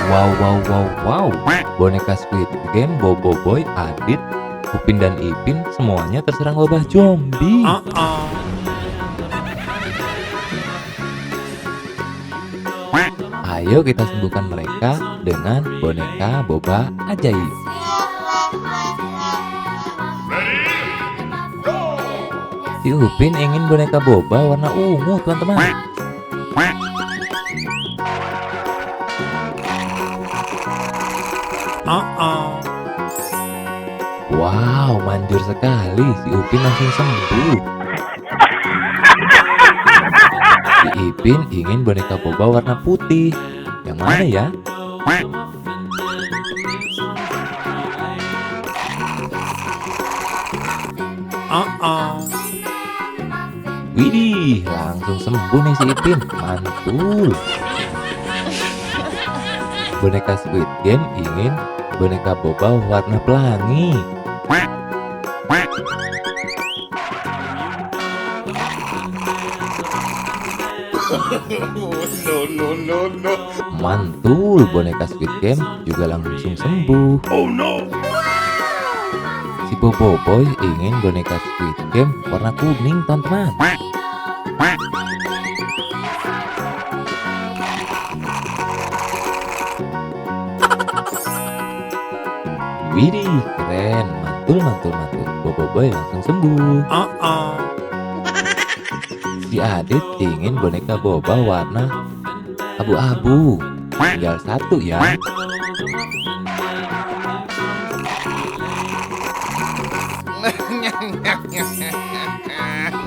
Wow, wow, wow, wow. Boneka Squid Game, Bobo Boy, Adit, Upin dan Ipin semuanya terserang wabah zombie. Ayo kita sembuhkan mereka dengan boneka boba ajaib. Si Upin ingin boneka boba warna ungu, teman-teman. Wow, manjur sekali. Si Upin langsung sembuh. Si Ipin ingin boneka boba warna putih. Yang mana ya? Widih, langsung sembuh nih si Ipin. Mantul. Boneka Squid Game ingin boneka boba warna pelangi. No. Mantul, boneka Squid Game juga langsung sembuh. Oh no. Si Bobo Boy ingin boneka Squid Game warna kuning, teman-teman. Widih, keren. Mantul. Bobo Boy langsung sembuh. Si Adit ingin boneka boba warna abu-abu. Tinggal satu ya.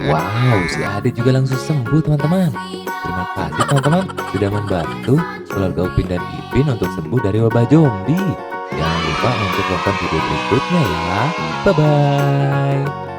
Wow, si Adit juga langsung sembuh, teman-teman. Terima kasih teman-teman sudah membantu keluarga Upin dan Ipin untuk sembuh dari wabah zombie. Jangan lupa untuk nonton video berikutnya ya. Bye-bye.